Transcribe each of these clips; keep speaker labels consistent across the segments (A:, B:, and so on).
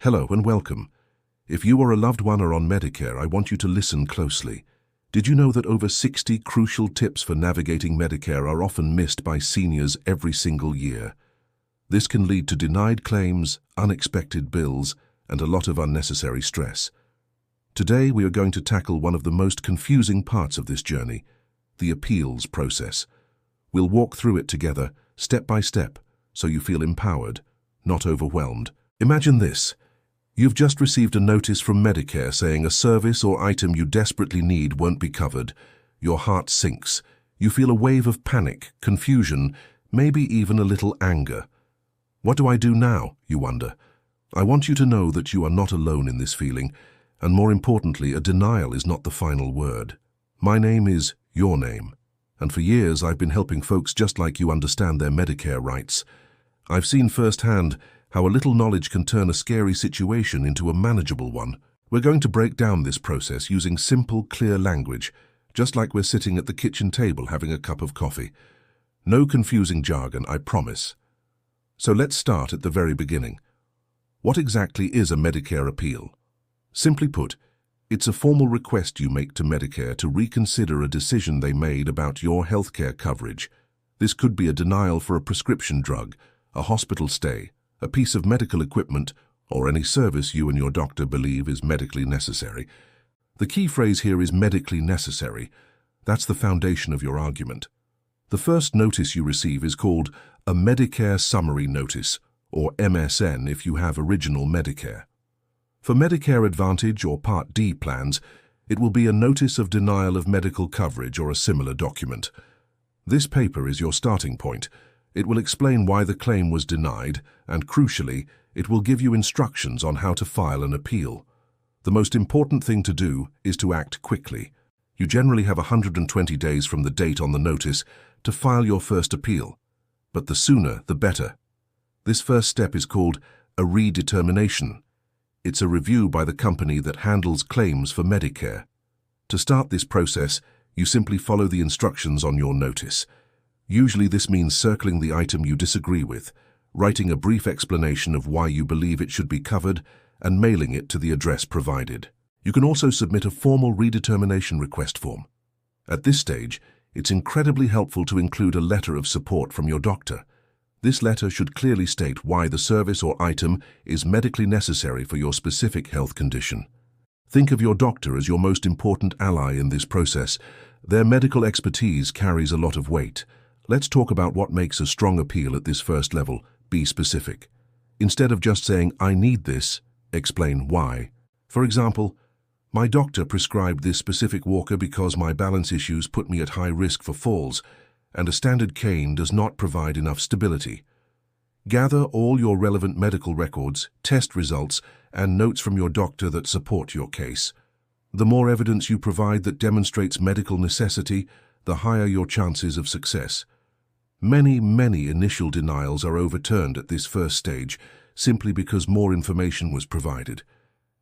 A: Hello and welcome. If you or a loved one are on Medicare, I want you to listen closely. Did you know that over 60 crucial tips for navigating Medicare are often missed by seniors every single year? This can lead to denied claims, unexpected bills, and a lot of unnecessary stress. Today, we are going to tackle one of the most confusing parts of this journey, the appeals process. We'll walk through it together, step by step, so you feel empowered, not overwhelmed. Imagine this. You've just received a notice from Medicare saying a service or item you desperately need won't be covered. Your heart sinks. You feel a wave of panic, confusion, maybe even a little anger. What do I do now, you wonder? I want you to know that you are not alone in this feeling, and more importantly, a denial is not the final word. My name is your name, and for years I've been helping folks just like you understand their Medicare rights. I've seen firsthand how a little knowledge can turn a scary situation into a manageable one. We're going to break down this process using simple, clear language, just like we're sitting at the kitchen table having a cup of coffee. No confusing jargon, I promise. So let's start at the very beginning. What exactly is a Medicare appeal? Simply put, it's a formal request you make to Medicare to reconsider a decision they made about your healthcare coverage. This could be a denial for a prescription drug, a hospital stay, a piece of medical equipment, or any service you and your doctor believe is medically necessary. The key phrase here is medically necessary. That's the foundation of your argument. The first notice you receive is called a Medicare Summary Notice, or MSN if you have original Medicare. For Medicare Advantage or Part D plans, it will be a Notice of Denial of Medical Coverage or a similar document. This paper is your starting point. It will explain why the claim was denied, and crucially, it will give you instructions on how to file an appeal. The most important thing to do is to act quickly. You generally have 120 days from the date on the notice to file your first appeal, but the sooner the better. This first step is called a redetermination. It's a review by the company that handles claims for Medicare. To start this process, you simply follow the instructions on your notice. Usually this means circling the item you disagree with, writing a brief explanation of why you believe it should be covered, and mailing it to the address provided. You can also submit a formal redetermination request form. At this stage, it's incredibly helpful to include a letter of support from your doctor. This letter should clearly state why the service or item is medically necessary for your specific health condition. Think of your doctor as your most important ally in this process. Their medical expertise carries a lot of weight. Let's talk about what makes a strong appeal at this first level. Be specific. Instead of just saying, "I need this," explain why. For example, "My doctor prescribed this specific walker because my balance issues put me at high risk for falls, and a standard cane does not provide enough stability." Gather all your relevant medical records, test results, and notes from your doctor that support your case. The more evidence you provide that demonstrates medical necessity, the higher your chances of success. Many initial denials are overturned at this first stage simply because more information was provided.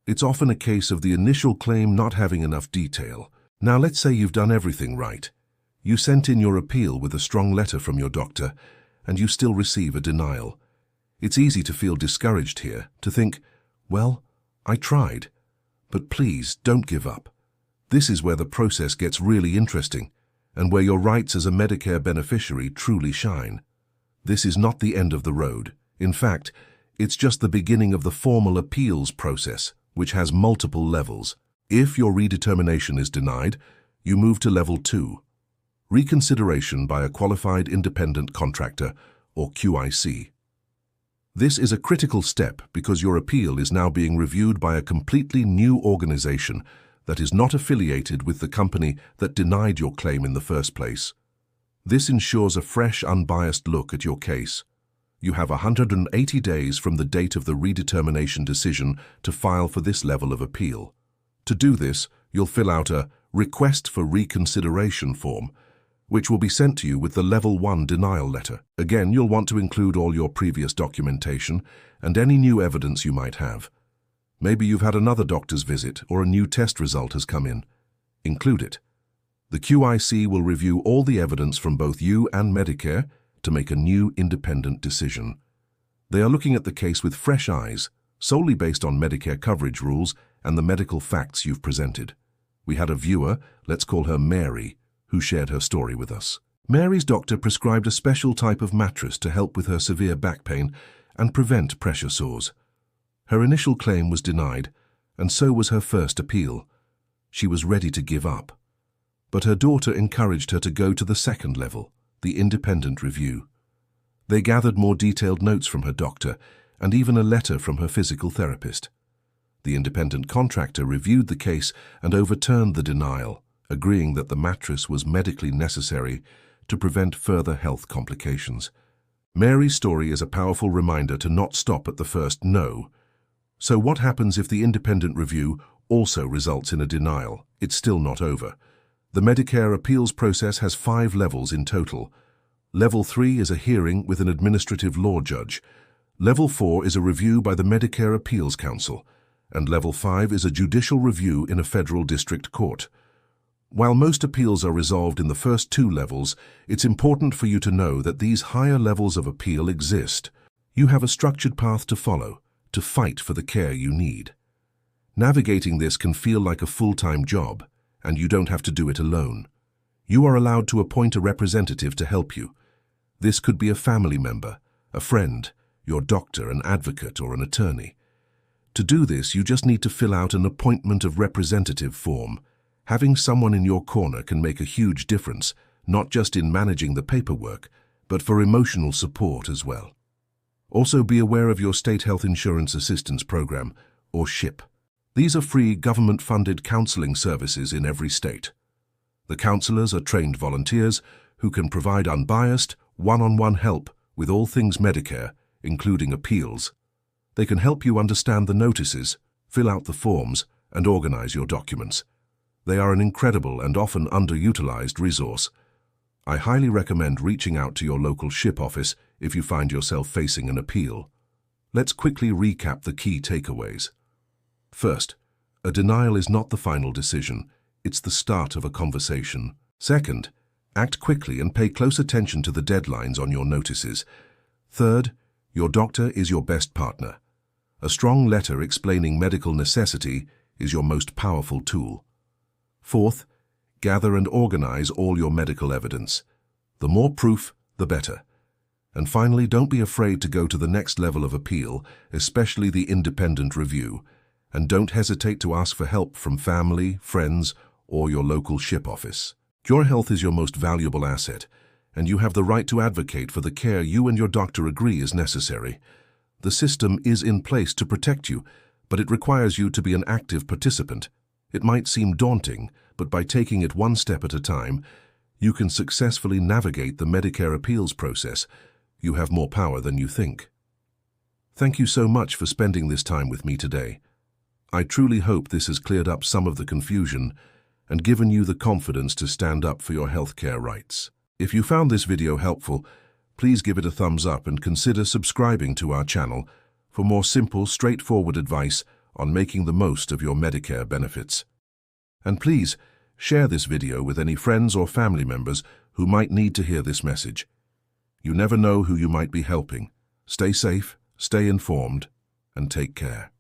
A: It's often a case of the initial claim not having enough detail. Now let's say you've done everything right. You sent in your appeal with a strong letter from your doctor, and you still receive a denial. It's easy to feel discouraged here, to think, well, I tried. But please don't give up. This is where the process gets really interesting, and where your rights as a Medicare beneficiary truly shine. This is not the end of the road. In fact, it's just the beginning of the formal appeals process, which has multiple levels. If your redetermination is denied, you move to level 2, reconsideration by a qualified independent contractor, or QIC. This is a critical step because your appeal is now being reviewed by a completely new organization that is not affiliated with the company that denied your claim in the first place. This ensures a fresh, unbiased look at your case. You have 180 days from the date of the redetermination decision to file for this level of appeal. To do this, you'll fill out a Request for Reconsideration form, which will be sent to you with the Level 1 denial letter. Again, you'll want to include all your previous documentation and any new evidence you might have. Maybe you've had another doctor's visit or a new test result has come in. Include it. The QIC will review all the evidence from both you and Medicare to make a new independent decision. They are looking at the case with fresh eyes, solely based on Medicare coverage rules and the medical facts you've presented. We had a viewer, let's call her Mary, who shared her story with us. Mary's doctor prescribed a special type of mattress to help with her severe back pain and prevent pressure sores. Her initial claim was denied, and so was her first appeal. She was ready to give up. But her daughter encouraged her to go to the second level, the independent review. They gathered more detailed notes from her doctor and even a letter from her physical therapist. The independent contractor reviewed the case and overturned the denial, agreeing that the mattress was medically necessary to prevent further health complications. Mary's story is a powerful reminder to not stop at the first no. So what happens if the independent review also results in a denial? It's still not over. The Medicare appeals process has 5 levels in total. Level 3 is a hearing with an administrative law judge. Level 4 is a review by the Medicare Appeals Council. And Level 5 is a judicial review in a federal district court. While most appeals are resolved in the first 2 levels, it's important for you to know that these higher levels of appeal exist. You have a structured path to follow, to fight for the care you need. Navigating this can feel like a full-time job, and you don't have to do it alone. You are allowed to appoint a representative to help you. This could be a family member, a friend, your doctor, an advocate, or an attorney. To do this, you just need to fill out an appointment of representative form. Having someone in your corner can make a huge difference, not just in managing the paperwork, but for emotional support as well. Also, be aware of your State Health Insurance Assistance Program, or SHIP. These are free government-funded counseling services in every state. The counselors are trained volunteers who can provide unbiased, one-on-one help with all things Medicare, including appeals. They can help you understand the notices, fill out the forms, and organize your documents. They are an incredible and often underutilized resource. I highly recommend reaching out to your local SHIP office if you find yourself facing an appeal. Let's quickly recap the key takeaways. First, a denial is not the final decision, it's the start of a conversation. Second, act quickly and pay close attention to the deadlines on your notices. Third, your doctor is your best partner. A strong letter explaining medical necessity is your most powerful tool. Fourth, gather and organize all your medical evidence. The more proof, the better. And finally, don't be afraid to go to the next level of appeal, especially the independent review. And don't hesitate to ask for help from family, friends, or your local SHIP office. Your health is your most valuable asset, and you have the right to advocate for the care you and your doctor agree is necessary. The system is in place to protect you, but it requires you to be an active participant. It might seem daunting, but by taking it one step at a time, you can successfully navigate the Medicare appeals process. You have more power than you think. Thank you so much for spending this time with me today. I truly hope this has cleared up some of the confusion and given you the confidence to stand up for your healthcare rights. If you found this video helpful, please give it a thumbs up and consider subscribing to our channel for more simple, straightforward advice on making the most of your Medicare benefits. And please, share this video with any friends or family members who might need to hear this message. You never know who you might be helping. Stay safe, stay informed, and take care.